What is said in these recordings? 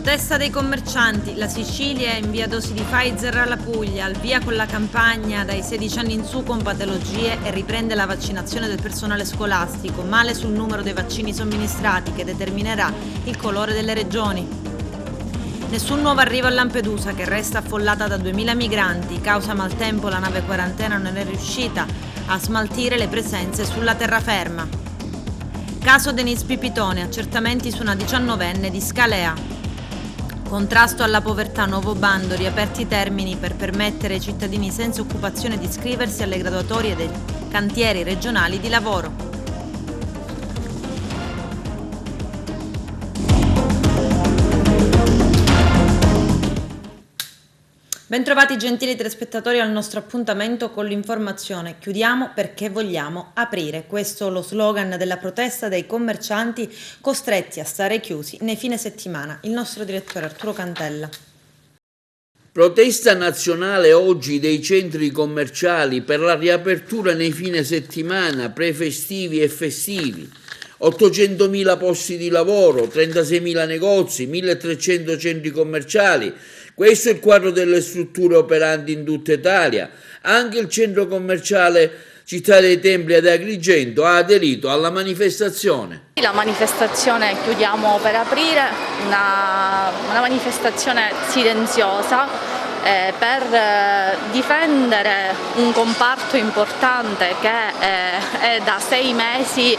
Protesta dei commercianti, la Sicilia invia dosi di Pfizer alla Puglia, al via con la campagna dai 16 anni in su con patologie e riprende la vaccinazione del personale scolastico, male sul numero dei vaccini somministrati che determinerà il colore delle regioni. Nessun nuovo arrivo a Lampedusa che resta affollata da 2000 migranti, causa maltempo la nave quarantena non è riuscita a smaltire le presenze sulla terraferma. Caso Denise Pipitone, accertamenti su una 19enne di Scalea. Contrasto alla povertà, nuovo bando, riaperti i termini per permettere ai cittadini senza occupazione di iscriversi alle graduatorie dei cantieri regionali di lavoro. Bentrovati gentili telespettatori al nostro appuntamento con l'informazione. Chiudiamo perché vogliamo aprire. Questo è lo slogan della protesta dei commercianti costretti a stare chiusi nei fine settimana. Il nostro direttore Arturo Cantella. Protesta nazionale oggi dei centri commerciali per la riapertura nei fine settimana, prefestivi e festivi. 800.000 posti di lavoro, 36.000 negozi, 1.300 centri commerciali. Questo è il quadro delle strutture operanti in tutta Italia. Anche il centro commerciale Città dei Templi ad Agrigento ha aderito alla manifestazione. La manifestazione Chiudiamo per aprire, una manifestazione silenziosa per difendere un comparto importante che è da 6 mesi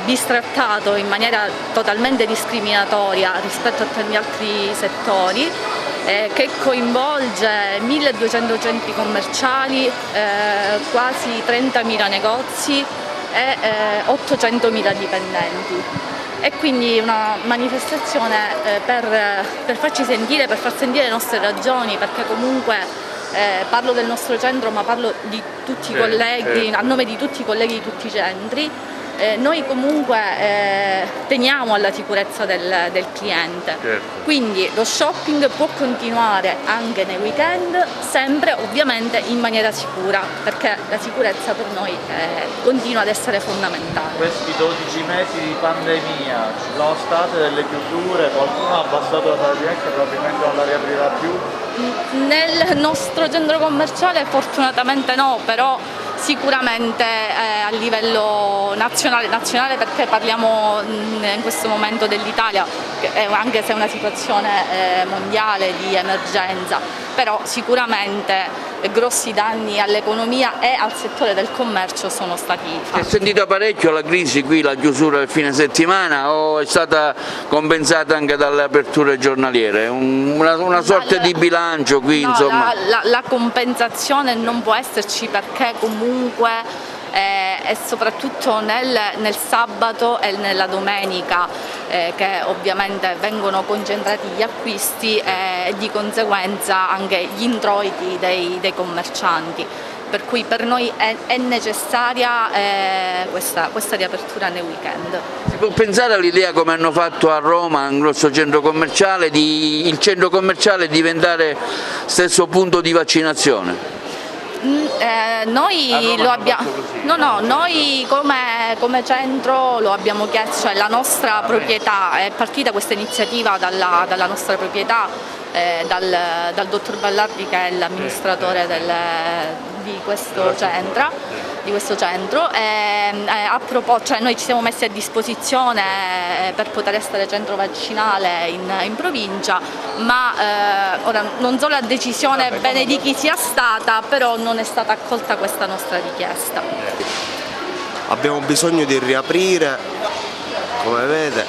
bistrattato in maniera totalmente discriminatoria rispetto a tanti altri settori, che coinvolge 1200 centri commerciali, quasi 30.000 negozi e 800.000 dipendenti. E quindi una manifestazione per farci sentire, per far sentire le nostre ragioni, perché comunque parlo del nostro centro ma parlo di tutti i colleghi, a nome di tutti i colleghi di tutti i centri. Noi comunque teniamo alla sicurezza del cliente, quindi lo shopping può continuare anche nei weekend, sempre ovviamente in maniera sicura, perché la sicurezza per noi continua ad essere fondamentale. Questi 12 mesi di pandemia ci sono state delle chiusure, qualcuno ha abbassato la finestra e probabilmente non la riaprirà più? Nel nostro centro commerciale fortunatamente no, però sicuramente a livello nazionale perché parliamo in questo momento dell'Italia, anche se è una situazione mondiale di emergenza, però sicuramente grossi danni all'economia e al settore del commercio sono stati fatti. È sentita parecchio la crisi qui, la chiusura del fine settimana, o è stata compensata anche dalle aperture giornaliere? Una sorta di bilancio qui, no, insomma? La compensazione non può esserci perché comunque e soprattutto nel sabato e nella domenica che ovviamente vengono concentrati gli acquisti e di conseguenza anche gli introiti dei commercianti, per cui per noi è necessaria questa riapertura nei weekend. Si può pensare all'idea, come hanno fatto a Roma, un grosso centro commerciale, il centro commerciale diventare stesso punto di vaccinazione? Noi lo abbiamo, noi come centro lo abbiamo chiesto, cioè la nostra proprietà, è partita questa iniziativa dalla nostra proprietà, dal dottor Ballardi che è l'amministratore di questo centro, cioè noi ci siamo messi a disposizione per poter essere centro vaccinale in provincia, ma ora non so la decisione bene di chi sia stata, però non è stata accolta questa nostra richiesta. Abbiamo bisogno di riaprire, come vede,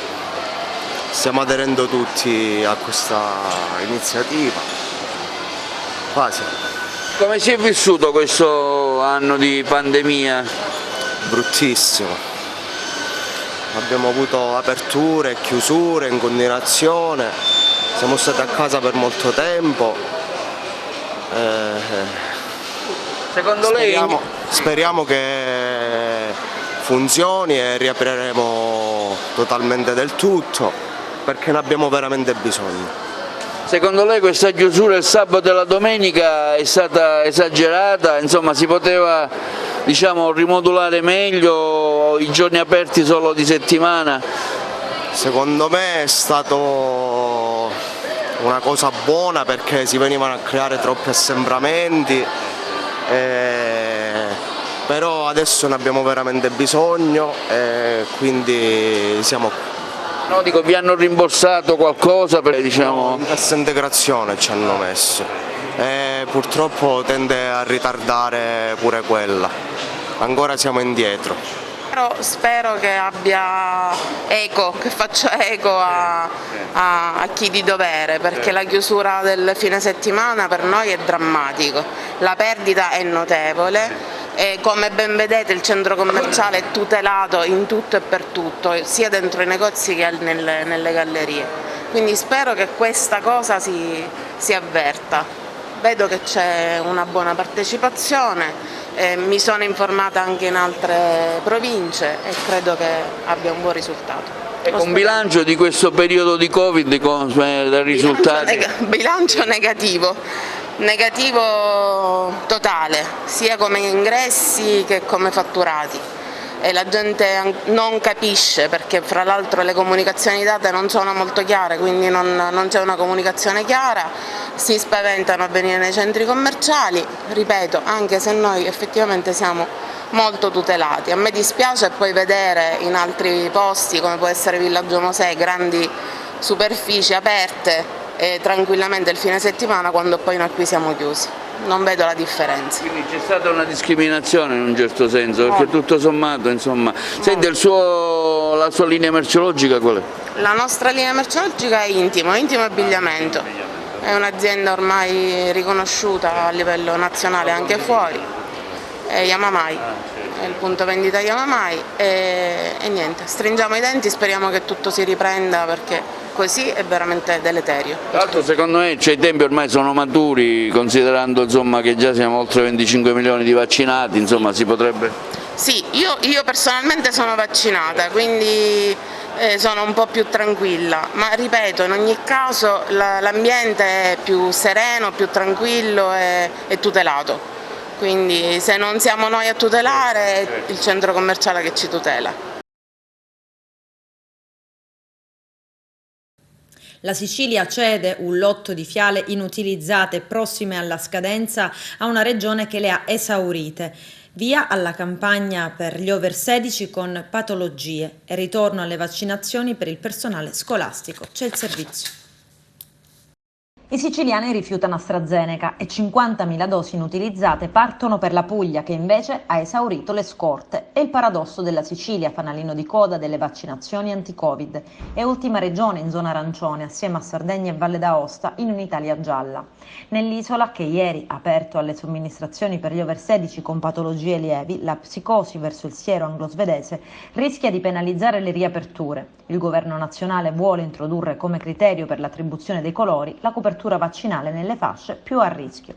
stiamo aderendo tutti a questa iniziativa, quasi. Come si è vissuto questo anno di pandemia? Bruttissimo. Abbiamo avuto aperture e chiusure in continuazione, siamo stati a casa per molto tempo. Secondo lei? Speriamo che funzioni e riapriremo totalmente del tutto, perché ne abbiamo veramente bisogno. Secondo lei questa chiusura il sabato e la domenica è stata esagerata? Insomma, si poteva, rimodulare meglio i giorni aperti solo di settimana? Secondo me è stato una cosa buona perché si venivano a creare troppi assembramenti, però adesso ne abbiamo veramente bisogno e quindi siamo qui. No, dico, vi hanno rimborsato qualcosa per, diciamo... In cassa integrazione ci hanno messo e purtroppo tende a ritardare pure quella, ancora siamo indietro. Però spero che abbia eco, che faccia eco a chi di dovere, perché la chiusura del fine settimana per noi è drammatico, la perdita è notevole e come ben vedete il centro commerciale è tutelato in tutto e per tutto, sia dentro i negozi che nelle gallerie. Quindi spero che questa cosa si avverta. Vedo che c'è una buona partecipazione. Mi sono informata anche in altre province e credo che abbia un buon risultato. E con bilancio di questo periodo di Covid, con risultati? Bilancio negativo totale, sia come ingressi che come fatturati. E la gente non capisce perché fra l'altro le comunicazioni date non sono molto chiare, quindi non c'è una comunicazione chiara, si spaventano a venire nei centri commerciali, ripeto, anche se noi effettivamente siamo molto tutelati. A me dispiace poi vedere in altri posti come può essere Villaggio Mosè grandi superfici aperte tranquillamente il fine settimana quando poi noi qui siamo chiusi. Non vedo la differenza. Quindi c'è stata una discriminazione in un certo senso, perché tutto sommato, insomma... Senti, la sua linea merceologica qual è? La nostra linea merceologica è Intimo Abbigliamento. È un'azienda ormai riconosciuta a livello nazionale anche fuori. È Yamamai, è il punto vendita Yamamai e niente, stringiamo i denti, speriamo che tutto si riprenda perché così è veramente deleterio. Tra l'altro secondo me i tempi ormai sono maturi, considerando insomma, che già siamo oltre 25 milioni di vaccinati, insomma si potrebbe... Sì, io personalmente sono vaccinata, quindi sono un po' più tranquilla, ma ripeto, in ogni caso l'ambiente è più sereno, più tranquillo e tutelato. Quindi se non siamo noi a tutelare è il centro commerciale che ci tutela. La Sicilia cede un lotto di fiale inutilizzate prossime alla scadenza a una regione che le ha esaurite. Via alla campagna per gli over 16 con patologie e ritorno alle vaccinazioni per il personale scolastico. C'è il servizio. I siciliani rifiutano AstraZeneca e 50.000 dosi inutilizzate partono per la Puglia, che invece ha esaurito le scorte. È il paradosso della Sicilia, fanalino di coda delle vaccinazioni anti-Covid. È ultima regione in zona arancione, assieme a Sardegna e Valle d'Aosta, in un'Italia gialla. Nell'isola, che ieri ha aperto alle somministrazioni per gli over 16 con patologie lievi, la psicosi verso il siero anglo-svedese rischia di penalizzare le riaperture. Il governo nazionale vuole introdurre come criterio per l'attribuzione dei colori la copertura vaccinale nelle fasce più a rischio.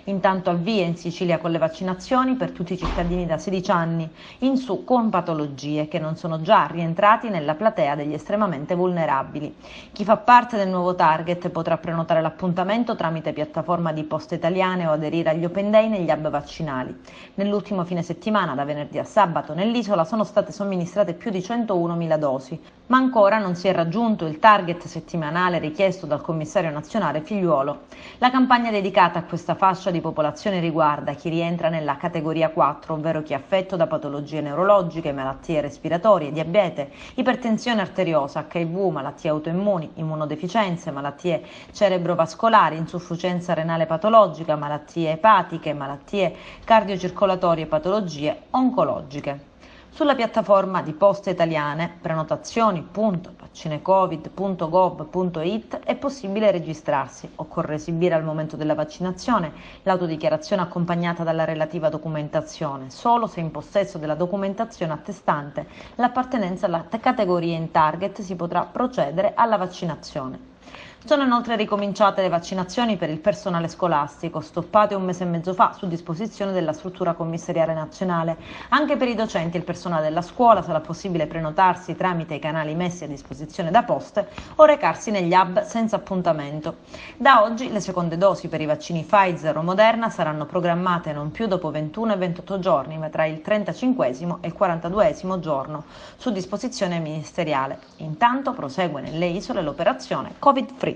Intanto al via in Sicilia con le vaccinazioni per tutti i cittadini da 16 anni in su con patologie che non sono già rientrati nella platea degli estremamente vulnerabili. Chi fa parte del nuovo target potrà prenotare l'appuntamento tramite piattaforma di Poste Italiane o aderire agli Open Day negli hub vaccinali. Nell'ultimo fine settimana, da venerdì a sabato, nell'isola sono state somministrate più di 101.000 dosi, ma ancora non si è raggiunto il target settimanale richiesto dal commissario nazionale Figliuolo. La campagna dedicata a questa fascia di popolazione riguarda chi rientra nella categoria 4, ovvero chi è affetto da patologie neurologiche, malattie respiratorie, diabete, ipertensione arteriosa, HIV, malattie autoimmuni, immunodeficienze, malattie cerebrovascolari, insufficienza renale patologica, malattie epatiche, malattie cardiocircolatorie e patologie oncologiche. Sulla piattaforma di Poste Italiane prenotazioni.vaccinecovid.gov.it è possibile registrarsi. Occorre esibire al momento della vaccinazione l'autodichiarazione accompagnata dalla relativa documentazione, solo se in possesso della documentazione attestante l'appartenenza alla categoria in target si potrà procedere alla vaccinazione. Sono inoltre ricominciate le vaccinazioni per il personale scolastico, stoppate un mese e mezzo fa su disposizione della struttura commissariale nazionale. Anche per i docenti e il personale della scuola sarà possibile prenotarsi tramite i canali messi a disposizione da Poste o recarsi negli hub senza appuntamento. Da oggi le seconde dosi per i vaccini Pfizer o Moderna saranno programmate non più dopo 21 e 28 giorni, ma tra il 35° e il 42° giorno, su disposizione ministeriale. Intanto prosegue nelle isole l'operazione Covid-Free.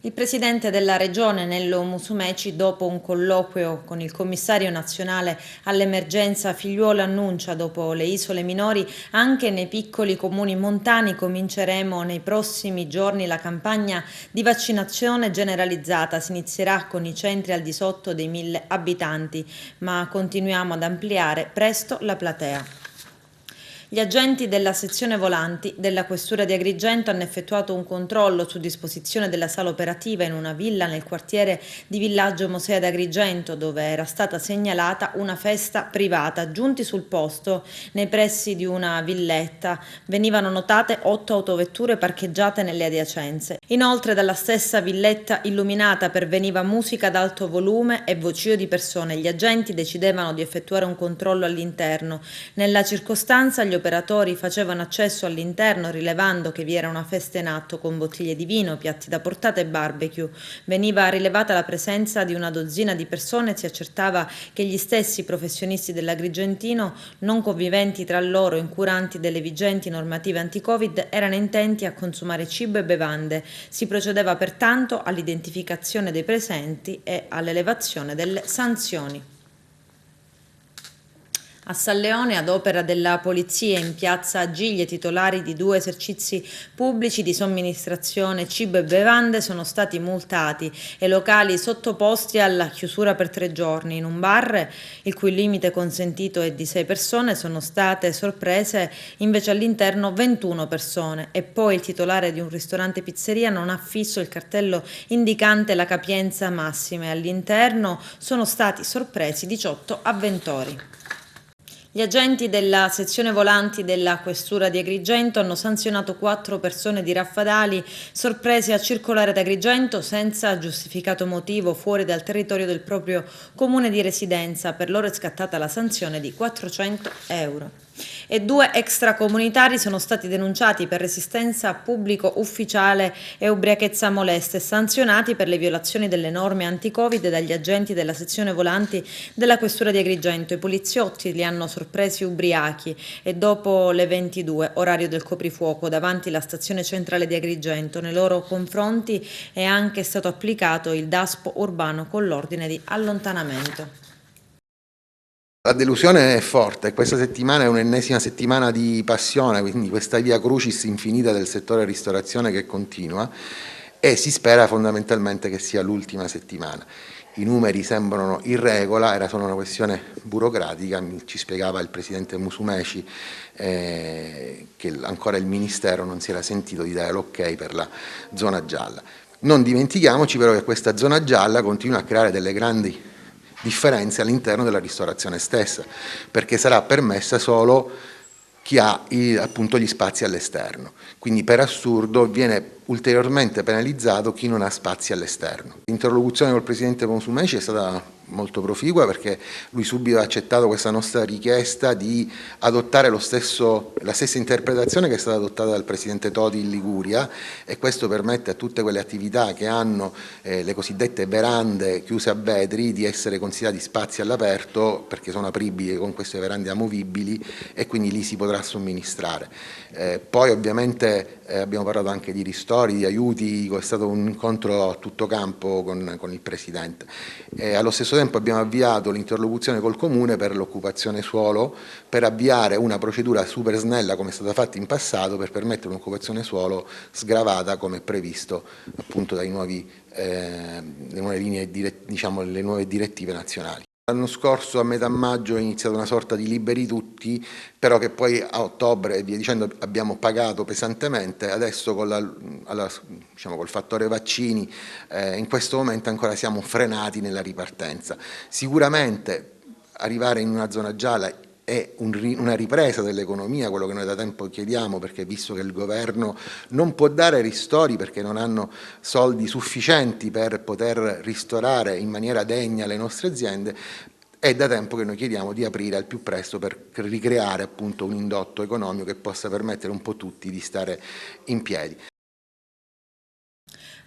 Il presidente della regione Nello Musumeci, dopo un colloquio con il commissario nazionale all'emergenza Figliuolo, annuncia: dopo le isole minori anche nei piccoli comuni montani cominceremo nei prossimi giorni la campagna di vaccinazione generalizzata. Si inizierà con i centri al di sotto dei 1000 abitanti, ma continuiamo ad ampliare presto la platea. Gli agenti della sezione volanti della Questura di Agrigento hanno effettuato un controllo su disposizione della sala operativa in una villa nel quartiere di Villaggio Mosè d'Agrigento, dove era stata segnalata una festa privata. Giunti sul posto, nei pressi di una villetta, venivano notate 8 autovetture parcheggiate nelle adiacenze. Inoltre dalla stessa villetta illuminata perveniva musica ad alto volume e vocio di persone. Gli agenti decidevano di effettuare un controllo all'interno. Nella circostanza gli operatori facevano accesso all'interno rilevando che vi era una festa in atto con bottiglie di vino, piatti da portata e barbecue. Veniva rilevata la presenza di una dozzina di persone e si accertava che gli stessi professionisti dell'Agrigentino, non conviventi tra loro, incuranti delle vigenti normative anti-Covid, erano intenti a consumare cibo e bevande. Si procedeva pertanto all'identificazione dei presenti e all'elevazione delle sanzioni. A San Leone, ad opera della polizia, in piazza Giglie, titolari di 2 esercizi pubblici di somministrazione cibo e bevande sono stati multati e locali sottoposti alla chiusura per 3 giorni. In un bar, il cui limite consentito è di 6 persone, sono state sorprese invece all'interno 21 persone. E poi il titolare di un ristorante pizzeria non ha fisso il cartello indicante la capienza massima e all'interno sono stati sorpresi 18 avventori. Gli agenti della sezione volanti della Questura di Agrigento hanno sanzionato 4 persone di Raffadali sorprese a circolare ad Agrigento senza giustificato motivo fuori dal territorio del proprio comune di residenza. Per loro è scattata la sanzione di 400 euro. E 2 extracomunitari sono stati denunciati per resistenza a pubblico ufficiale e ubriachezza moleste, sanzionati per le violazioni delle norme anti-Covid dagli agenti della sezione volanti della Questura di Agrigento. I poliziotti li hanno sorpresi ubriachi e dopo le 22, orario del coprifuoco, davanti alla stazione centrale di Agrigento. Nei loro confronti è anche stato applicato il daspo urbano con l'ordine di allontanamento. La delusione è forte, questa settimana è un'ennesima settimana di passione, quindi questa via crucis infinita del settore ristorazione che continua e si spera fondamentalmente che sia l'ultima settimana. I numeri sembrano in regola, era solo una questione burocratica, ci spiegava il presidente Musumeci che ancora il Ministero non si era sentito di dare l'ok per la zona gialla. Non dimentichiamoci però che questa zona gialla continua a creare delle grandi differenze all'interno della ristorazione stessa, perché sarà permessa solo chi ha appunto gli spazi all'esterno, quindi per assurdo viene ulteriormente penalizzato chi non ha spazi all'esterno. L'interlocuzione col presidente Musumeci è stata molto proficua perché lui subito ha accettato questa nostra richiesta di adottare la stessa interpretazione che è stata adottata dal presidente Toti in Liguria, e questo permette a tutte quelle attività che hanno le cosiddette verande chiuse a vetri di essere considerati spazi all'aperto, perché sono apribili con queste verande amovibili e quindi lì si potrà somministrare. Poi ovviamente abbiamo parlato anche di ristori, di aiuti, è stato un incontro a tutto campo con il Presidente. Allo stesso tempo abbiamo avviato l'interlocuzione col Comune per l'occupazione suolo, per avviare una procedura super snella come è stata fatta in passato per permettere un'occupazione suolo sgravata come previsto appunto dai le nuove direttive nazionali. L'anno scorso a metà maggio è iniziata una sorta di liberi tutti, però che poi a ottobre e via dicendo abbiamo pagato pesantemente. Adesso col fattore vaccini in questo momento ancora siamo frenati nella ripartenza. Sicuramente arrivare in una zona gialla è una ripresa dell'economia, quello che noi da tempo chiediamo, perché visto che il governo non può dare ristori perché non hanno soldi sufficienti per poter ristorare in maniera degna le nostre aziende, è da tempo che noi chiediamo di aprire al più presto per ricreare appunto un indotto economico che possa permettere un po' tutti di stare in piedi.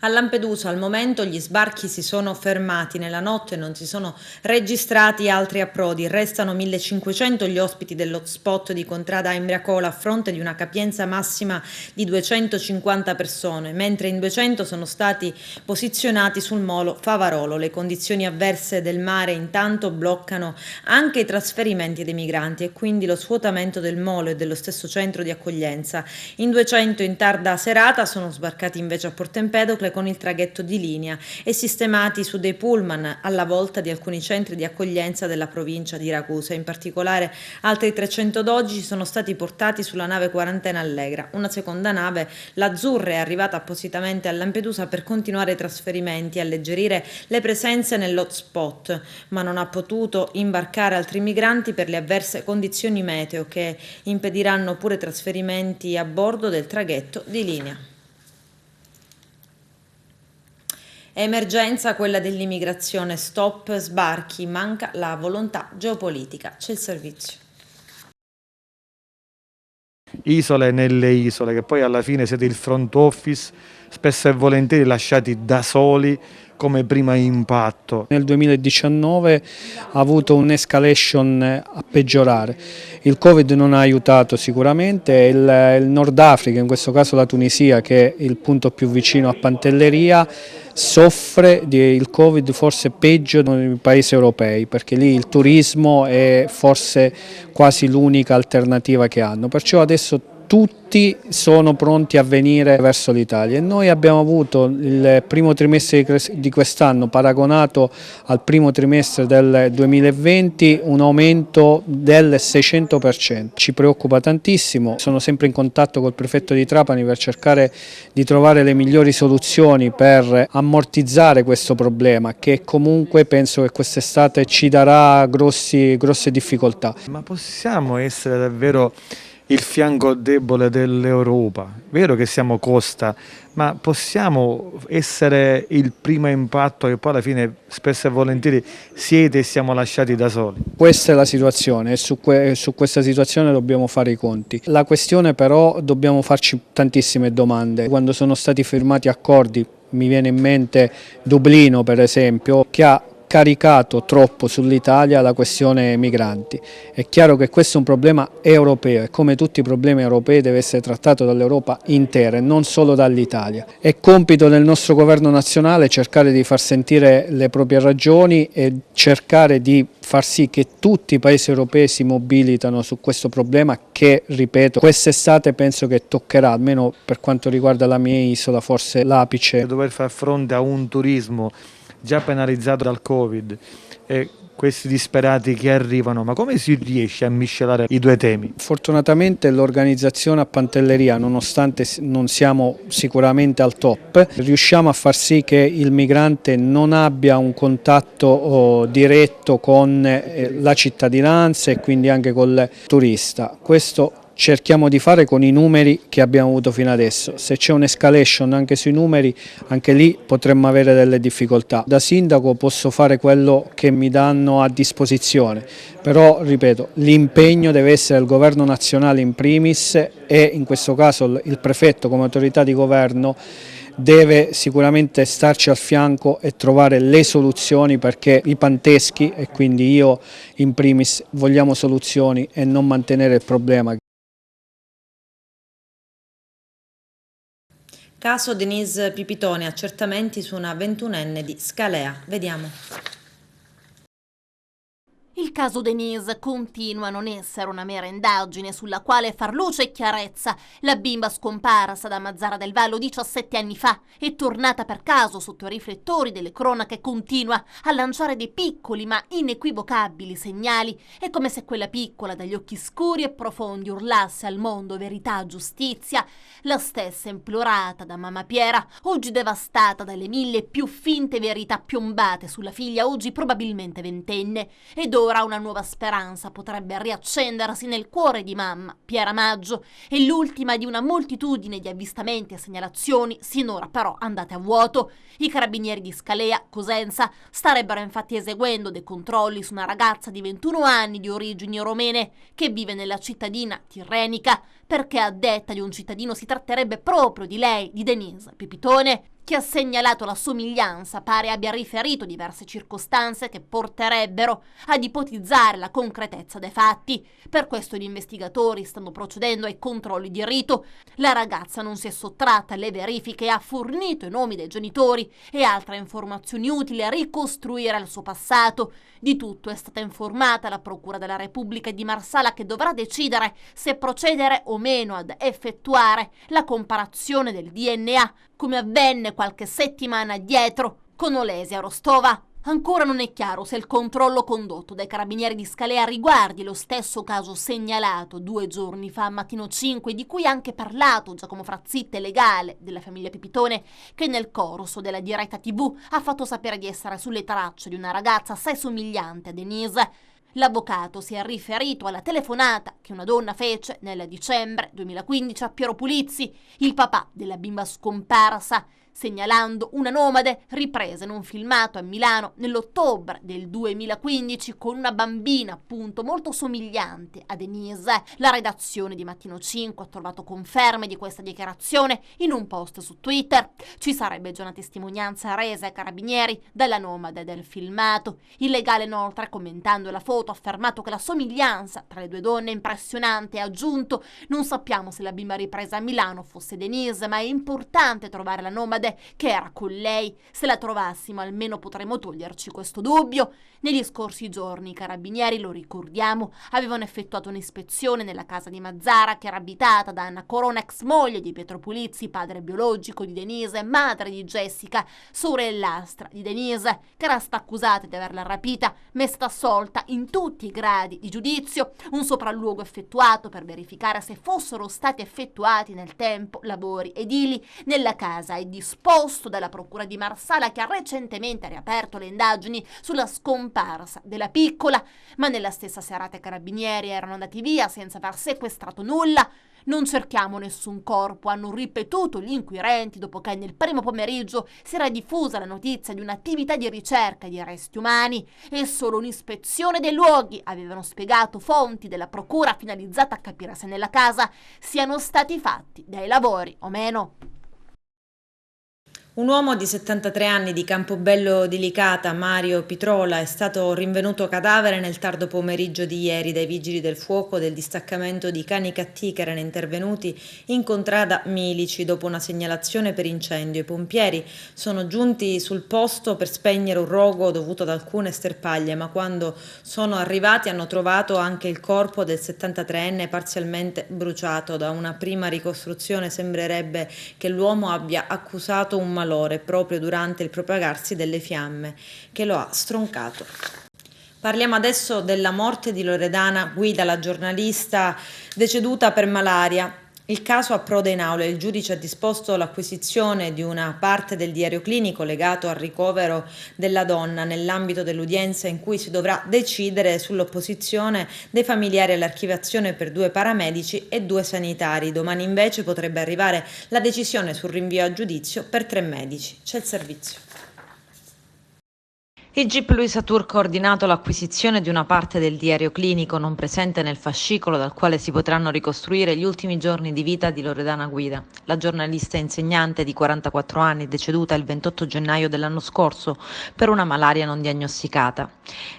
A Lampedusa al momento gli sbarchi si sono fermati, nella notte non si sono registrati altri approdi, restano 1500 gli ospiti dell'hotspot di Contrada Imbriacola a fronte di una capienza massima di 250 persone, mentre in 200 sono stati posizionati sul molo Favarolo. Le condizioni avverse del mare intanto bloccano anche i trasferimenti dei migranti e quindi lo svuotamento del molo e dello stesso centro di accoglienza. In 200 in tarda serata sono sbarcati invece a Porto Empedocle con il traghetto di linea e sistemati su dei pullman alla volta di alcuni centri di accoglienza della provincia di Ragusa. In particolare altri 312 sono stati portati sulla nave Quarantena Allegra. Una seconda nave, l'Azzurra, è arrivata appositamente a Lampedusa per continuare i trasferimenti e alleggerire le presenze nell'hotspot, ma non ha potuto imbarcare altri migranti per le avverse condizioni meteo che impediranno pure trasferimenti a bordo del traghetto di linea. Emergenza quella dell'immigrazione, stop sbarchi, manca la volontà geopolitica. C'è il servizio. Isole nelle isole, che poi alla fine siete il front office, spesso e volentieri lasciati da soli come primo impatto. Nel 2019 ha avuto un'escalation a peggiorare. Il Covid non ha aiutato sicuramente, il Nord Africa, in questo caso la Tunisia, che è il punto più vicino a Pantelleria, soffre il Covid forse peggio dei paesi europei, perché lì il turismo è forse quasi l'unica alternativa che hanno. Perciò adesso tutti sono pronti a venire verso l'Italia e noi abbiamo avuto il primo trimestre di quest'anno paragonato al primo trimestre del 2020 un aumento del 600%. Ci preoccupa tantissimo, sono sempre in contatto col prefetto di Trapani per cercare di trovare le migliori soluzioni per ammortizzare questo problema, che comunque penso che quest'estate ci darà grosse difficoltà. Ma possiamo essere davvero il fianco debole dell'Europa? Vero che siamo costa, ma possiamo essere il primo impatto che poi alla fine spesso e volentieri siete e siamo lasciati da soli? Questa è la situazione e su questa situazione dobbiamo fare i conti. La questione però dobbiamo farci tantissime domande. Quando sono stati firmati accordi, mi viene in mente Dublino per esempio, che ha caricato troppo sull'Italia la questione migranti. È chiaro che questo è un problema europeo e come tutti i problemi europei deve essere trattato dall'Europa intera e non solo dall'Italia. È compito del nostro governo nazionale cercare di far sentire le proprie ragioni e cercare di far sì che tutti i paesi europei si mobilitano su questo problema che, ripeto, quest'estate penso che toccherà, almeno per quanto riguarda la mia isola, forse l'apice. Dover far fronte a un turismo già penalizzato dal Covid e questi disperati che arrivano, ma come si riesce a miscelare i due temi? Fortunatamente l'organizzazione a Pantelleria, nonostante non siamo sicuramente al top, riusciamo a far sì che il migrante non abbia un contatto diretto con la cittadinanza e quindi anche col turista. Questo cerchiamo di fare con i numeri che abbiamo avuto fino adesso. Se c'è un'escalation anche sui numeri, anche lì potremmo avere delle difficoltà. Da sindaco posso fare quello che mi danno a disposizione, però ripeto, l'impegno deve essere del governo nazionale in primis e in questo caso il prefetto come autorità di governo deve sicuramente starci al fianco e trovare le soluzioni, perché i panteschi, e quindi io in primis, vogliamo soluzioni e non mantenere il problema. Caso Denise Pipitone, accertamenti su una 21enne di Scalea. Vediamo. Il caso Denise continua a non essere una mera indagine sulla quale far luce e chiarezza. La bimba scomparsa da Mazara del Vallo 17 anni fa è tornata per caso sotto i riflettori delle cronache, continua a lanciare dei piccoli ma inequivocabili segnali. È come se quella piccola dagli occhi scuri e profondi urlasse al mondo verità, giustizia. La stessa implorata da mamma Piera, oggi devastata dalle mille più finte verità piombate sulla figlia, oggi probabilmente ventenne. Ed ora ora una nuova speranza potrebbe riaccendersi nel cuore di mamma Piera Maggio, è l'ultima di una moltitudine di avvistamenti e segnalazioni sinora però andate a vuoto. I carabinieri di Scalea, Cosenza, starebbero infatti eseguendo dei controlli su una ragazza di 21 anni di origini romene che vive nella cittadina tirrenica, perché a detta di un cittadino si tratterebbe proprio di lei, di Denise Pipitone, che ha segnalato la somiglianza, pare abbia riferito diverse circostanze che porterebbero ad ipotizzare la concretezza dei fatti. Per questo gli investigatori stanno procedendo ai controlli di rito. La ragazza non si è sottratta alle verifiche e ha fornito i nomi dei genitori e altre informazioni utili a ricostruire il suo passato. Di tutto è stata informata la Procura della Repubblica di Marsala, che dovrà decidere se procedere o meno ad effettuare la comparazione del DNA, come avvenne qualche settimana addietro con Olesia Rostova. Ancora non è chiaro se il controllo condotto dai carabinieri di Scalea riguardi lo stesso caso segnalato 2 giorni fa a Mattino 5, di cui ha anche parlato Giacomo Frazzitte, legale della famiglia Pipitone, che nel corso della diretta TV ha fatto sapere di essere sulle tracce di una ragazza assai somigliante a Denise. L'avvocato si è riferito alla telefonata che una donna fece nel dicembre 2015 a Piero Pulizzi, il papà della bimba scomparsa, segnalando una nomade ripresa in un filmato a Milano nell'ottobre del 2015 con una bambina appunto molto somigliante a Denise. La redazione di Mattino 5 ha trovato conferme di questa dichiarazione in un post su Twitter. Ci sarebbe già una testimonianza resa ai carabinieri dalla nomade del filmato. Il legale inoltre, commentando la foto, ha affermato che la somiglianza tra le 2 donne è impressionante e ha aggiunto: non sappiamo se la bimba ripresa a Milano fosse Denise, ma è importante trovare la nomade che era con lei. Se la trovassimo almeno potremmo toglierci questo dubbio. Negli scorsi giorni i carabinieri, lo ricordiamo, avevano effettuato un'ispezione nella casa di Mazzara, che era abitata da Anna Corona, ex moglie di Pietro Pulizzi, padre biologico di Denise, madre di Jessica, sorellastra di Denise, che era stata accusata di averla rapita, ma è stata assolta in tutti i gradi di giudizio. Un sopralluogo effettuato per verificare se fossero stati effettuati nel tempo lavori edili nella casa è disposto dalla Procura di Marsala, che ha recentemente riaperto le indagini sulla scomparsa della piccola, ma nella stessa serata i carabinieri erano andati via senza aver sequestrato nulla. Non cerchiamo nessun corpo, hanno ripetuto gli inquirenti dopo che nel primo pomeriggio si era diffusa la notizia di un'attività di ricerca di resti umani. È solo un'ispezione dei luoghi, avevano spiegato fonti della procura, finalizzata a capire se nella casa siano stati fatti dei lavori o meno. Un uomo di 73 anni di Campobello di Licata, Mario Pitrola, è stato rinvenuto cadavere nel tardo pomeriggio di ieri dai vigili del fuoco del distaccamento di Canicattì, che erano intervenuti in contrada Milici dopo una segnalazione per incendio. I pompieri sono giunti sul posto per spegnere un rogo dovuto ad alcune sterpaglie, ma quando sono arrivati hanno trovato anche il corpo del 73enne parzialmente bruciato. Da una prima ricostruzione sembrerebbe che l'uomo abbia accusato un malore proprio durante il propagarsi delle fiamme che lo ha stroncato. Parliamo adesso della morte di Loredana Guida, la giornalista deceduta per malaria. Il caso approda in aula e il giudice ha disposto l'acquisizione di una parte del diario clinico legato al ricovero della donna nell'ambito dell'udienza in cui si dovrà decidere sull'opposizione dei familiari all'archiviazione per 2 paramedici e 2 sanitari. Domani invece potrebbe arrivare la decisione sul rinvio a giudizio per 3 medici. C'è il servizio. Il GIP Luisa Turco ha ordinato l'acquisizione di una parte del diario clinico non presente nel fascicolo dal quale si potranno ricostruire gli ultimi giorni di vita di Loredana Guida, la giornalista insegnante di 44 anni deceduta il 28 gennaio dell'anno scorso per una malaria non diagnosticata.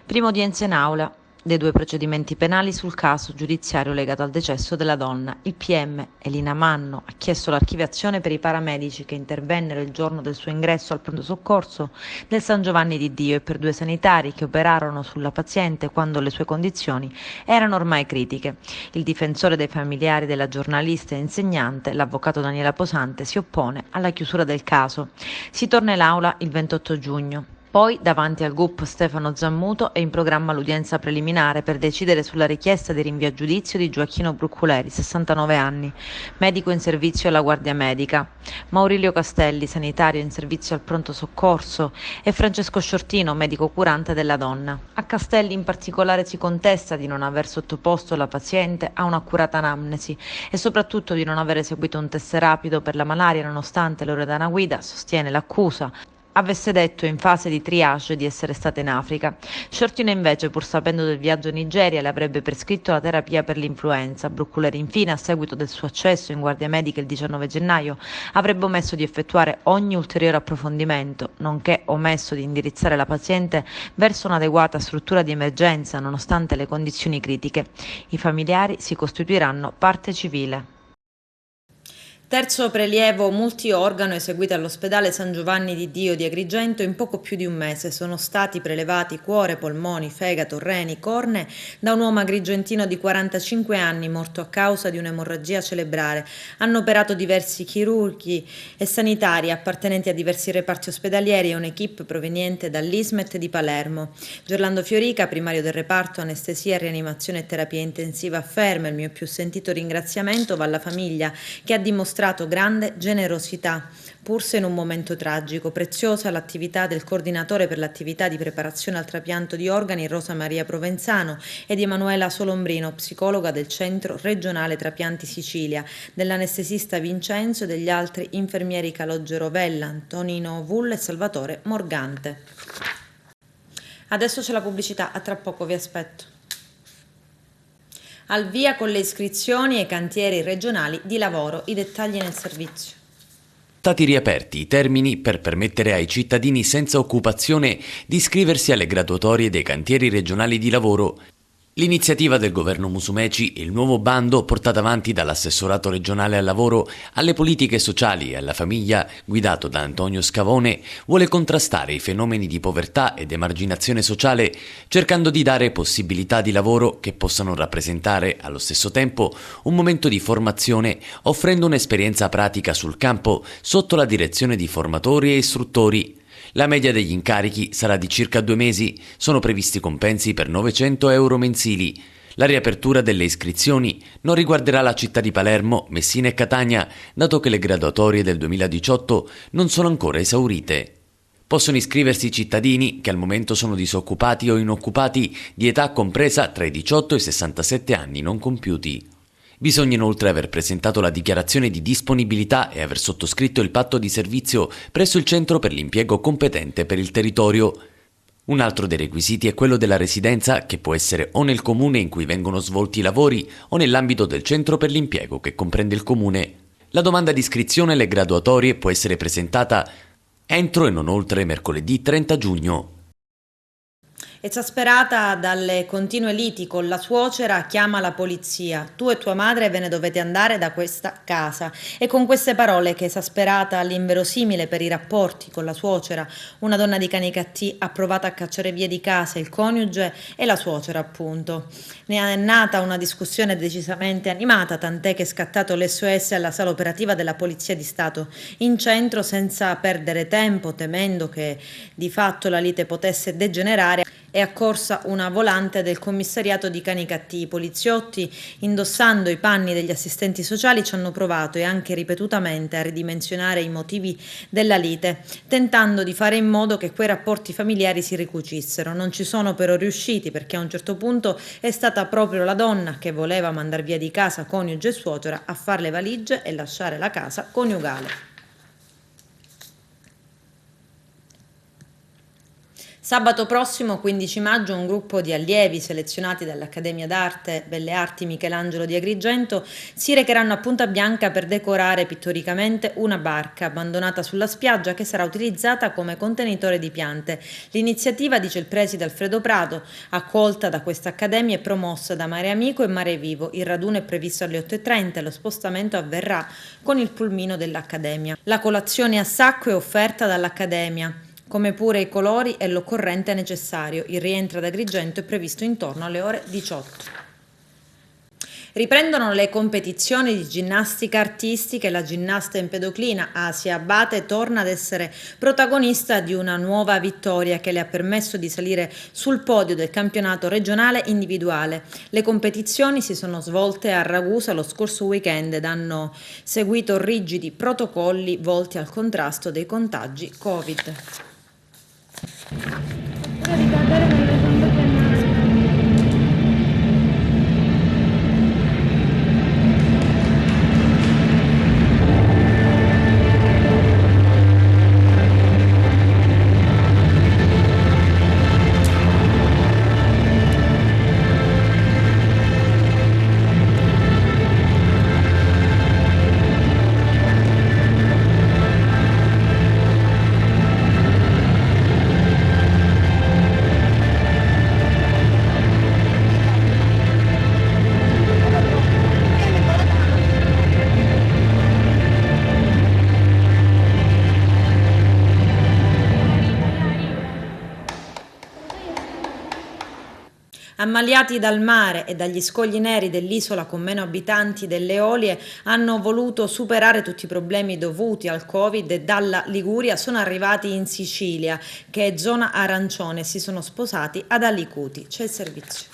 Prima udienza in aula dei 2 procedimenti penali sul caso giudiziario legato al decesso della donna. Il PM Elina Manno ha chiesto l'archiviazione per i paramedici che intervennero il giorno del suo ingresso al pronto soccorso del San Giovanni di Dio e per 2 sanitari che operarono sulla paziente quando le sue condizioni erano ormai critiche. Il difensore dei familiari della giornalista e insegnante, l'avvocato Daniela Posante, si oppone alla chiusura del caso. Si torna in aula il 28 giugno. Poi, davanti al GUP Stefano Zammuto, è in programma l'udienza preliminare per decidere sulla richiesta di rinvio a giudizio di Gioacchino Brucculeri, 69 anni, medico in servizio alla Guardia Medica, Maurilio Castelli, sanitario in servizio al pronto soccorso, e Francesco Sciortino, medico curante della donna. A Castelli in particolare si contesta di non aver sottoposto la paziente a un'accurata anamnesi e soprattutto di non aver eseguito un test rapido per la malaria nonostante l'ora d'ana guida, sostiene l'accusa, avesse detto in fase di triage di essere stata in Africa. Sciortino invece, pur sapendo del viaggio in Nigeria, le avrebbe prescritto la terapia per l'influenza. Brucculeri infine, a seguito del suo accesso in Guardia Medica il 19 gennaio, avrebbe omesso di effettuare ogni ulteriore approfondimento, nonché omesso di indirizzare la paziente verso un'adeguata struttura di emergenza nonostante le condizioni critiche. I familiari si costituiranno parte civile. Terzo prelievo multiorgano eseguito all'ospedale San Giovanni di Dio di Agrigento in poco più di un mese. Sono stati prelevati cuore, polmoni, fegato, reni, cornee da un uomo agrigentino di 45 anni morto a causa di un'emorragia cerebrale. Hanno operato diversi chirurghi e sanitari appartenenti a diversi reparti ospedalieri e un'equipe proveniente dall'Ismet di Palermo. Gerlando Fiorica, primario del reparto anestesia, rianimazione e terapia intensiva, afferma: il mio più sentito ringraziamento va alla famiglia che ha dimostrato grande generosità, pur se in un momento tragico. Preziosa l'attività del coordinatore per l'attività di preparazione al trapianto di organi Rosa Maria Provenzano e di Emanuela Solombrino, psicologa del Centro Regionale Trapianti Sicilia, dell'anestesista Vincenzo e degli altri infermieri Calogero Vella, Antonino Vull e Salvatore Morgante. Adesso c'è la pubblicità, a tra poco, vi aspetto. Al via con le iscrizioni ai cantieri regionali di lavoro, i dettagli nel servizio. Stati riaperti i termini per permettere ai cittadini senza occupazione di iscriversi alle graduatorie dei cantieri regionali di lavoro. L'iniziativa del governo Musumeci e il nuovo bando portato avanti dall'assessorato regionale al lavoro, alle politiche sociali e alla famiglia, guidato da Antonio Scavone, vuole contrastare i fenomeni di povertà ed emarginazione sociale, cercando di dare possibilità di lavoro che possano rappresentare allo stesso tempo un momento di formazione, offrendo un'esperienza pratica sul campo sotto la direzione di formatori e istruttori. La media degli incarichi sarà di circa 2 mesi, sono previsti compensi per 900 euro mensili. La riapertura delle iscrizioni non riguarderà la città di Palermo, Messina e Catania, dato che le graduatorie del 2018 non sono ancora esaurite. Possono iscriversi cittadini che al momento sono disoccupati o inoccupati di età compresa tra i 18 e i 67 anni non compiuti. Bisogna inoltre aver presentato la dichiarazione di disponibilità e aver sottoscritto il patto di servizio presso il centro per l'impiego competente per il territorio. Un altro dei requisiti è quello della residenza, che può essere o nel comune in cui vengono svolti i lavori o nell'ambito del centro per l'impiego che comprende il comune. La domanda di iscrizione alle graduatorie può essere presentata entro e non oltre mercoledì 30 giugno. Esasperata dalle continue liti con la suocera, chiama la polizia. Tu e tua madre ve ne dovete andare da questa casa. E con queste parole, che esasperata all'inverosimile per i rapporti con la suocera, una donna di Canicattì ha provato a cacciare via di casa il coniuge e la suocera, appunto. Ne è nata una discussione decisamente animata, tant'è che è scattato l'SOS alla sala operativa della Polizia di Stato in centro, senza perdere tempo, temendo che di fatto la lite potesse degenerare. È accorsa una volante del commissariato di Canicattì. I poliziotti, indossando i panni degli assistenti sociali, ci hanno provato e anche ripetutamente a ridimensionare i motivi della lite, tentando di fare in modo che quei rapporti familiari si ricucissero. Non ci sono però riusciti, perché a un certo punto è stata proprio la donna che voleva mandar via di casa coniuge e suocera a fare le valigie e lasciare la casa coniugale. Sabato prossimo, 15 maggio, un gruppo di allievi selezionati dall'Accademia d'Arte Belle Arti Michelangelo di Agrigento si recheranno a Punta Bianca per decorare pittoricamente una barca abbandonata sulla spiaggia che sarà utilizzata come contenitore di piante. L'iniziativa, dice il preside Alfredo Prato, accolta da questa accademia, è promossa da Mare Amico e Mare Vivo. Il raduno è previsto alle 8:30 e lo spostamento avverrà con il pulmino dell'Accademia. La colazione a sacco è offerta dall'Accademia, come pure i colori e l'occorrente necessario. Il rientro ad Agrigento è previsto intorno alle ore 18. Riprendono le competizioni di ginnastica artistica e la ginnasta empedoclina Asia Abate torna ad essere protagonista di una nuova vittoria che le ha permesso di salire sul podio del campionato regionale individuale. Le competizioni si sono svolte a Ragusa lo scorso weekend ed hanno seguito rigidi protocolli volti al contrasto dei contagi Covid. Ammaliati dal mare e dagli scogli neri dell'isola con meno abitanti delle Eolie, hanno voluto superare tutti i problemi dovuti al Covid e dalla Liguria sono arrivati in Sicilia, che è zona arancione, e si sono sposati ad Alicuti. C'è il servizio.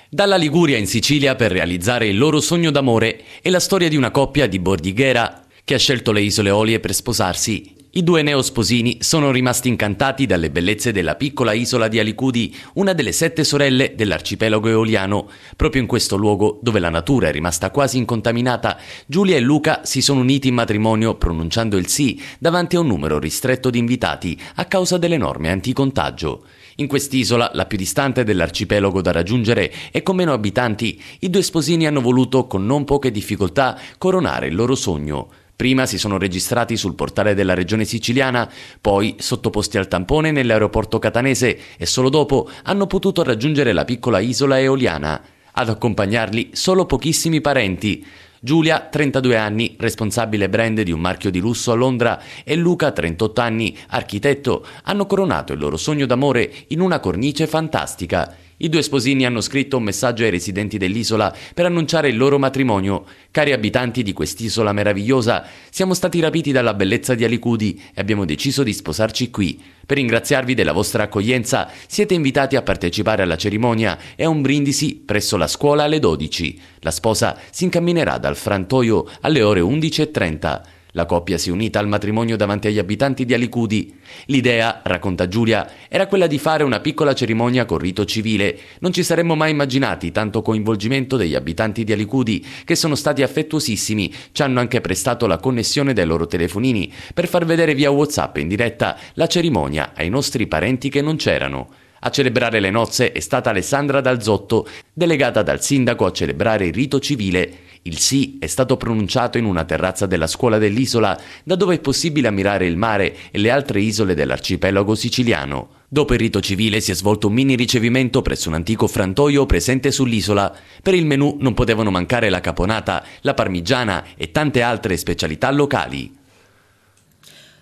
Dalla Liguria in Sicilia per realizzare il loro sogno d'amore è la storia di una coppia di Bordighera che ha scelto le isole Eolie per sposarsi. I due neosposini sono rimasti incantati dalle bellezze della piccola isola di Alicudi, una delle 7 sorelle dell'arcipelago eoliano. Proprio in questo luogo, dove la natura è rimasta quasi incontaminata, Giulia e Luca si sono uniti in matrimonio pronunciando il sì davanti a un numero ristretto di invitati a causa delle norme anticontagio. In quest'isola, la più distante dell'arcipelago da raggiungere e con meno abitanti, i due sposini hanno voluto, con non poche difficoltà, coronare il loro sogno. Prima si sono registrati sul portale della regione siciliana, poi sottoposti al tampone nell'aeroporto catanese e solo dopo hanno potuto raggiungere la piccola isola eoliana. Ad accompagnarli solo pochissimi parenti. Giulia, 32 anni, responsabile brand di un marchio di lusso a Londra, e Luca, 38 anni, architetto, hanno coronato il loro sogno d'amore in una cornice fantastica. I due sposini hanno scritto un messaggio ai residenti dell'isola per annunciare il loro matrimonio. Cari abitanti di quest'isola meravigliosa, siamo stati rapiti dalla bellezza di Alicudi e abbiamo deciso di sposarci qui. Per ringraziarvi della vostra accoglienza, siete invitati a partecipare alla cerimonia e a un brindisi presso la scuola alle 12. La sposa si incamminerà dal frantoio alle ore 11:30. La coppia si è unita al matrimonio davanti agli abitanti di Alicudi. L'idea, racconta Giulia, era quella di fare una piccola cerimonia con rito civile. Non ci saremmo mai immaginati tanto coinvolgimento degli abitanti di Alicudi, che sono stati affettuosissimi. Ci hanno anche prestato la connessione dai loro telefonini per far vedere via WhatsApp in diretta la cerimonia ai nostri parenti che non c'erano. A celebrare le nozze è stata Alessandra Dalzotto, delegata dal sindaco a celebrare il rito civile. Il sì è stato pronunciato in una terrazza della scuola dell'isola, da dove è possibile ammirare il mare e le altre isole dell'arcipelago siciliano. Dopo il rito civile si è svolto un mini ricevimento presso un antico frantoio presente sull'isola. Per il menù non potevano mancare la caponata, la parmigiana e tante altre specialità locali.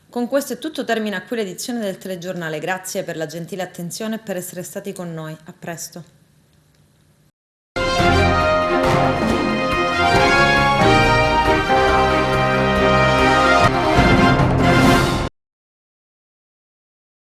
Con questo è tutto, termina qui l'edizione del telegiornale. Grazie per la gentile attenzione e per essere stati con noi. A presto.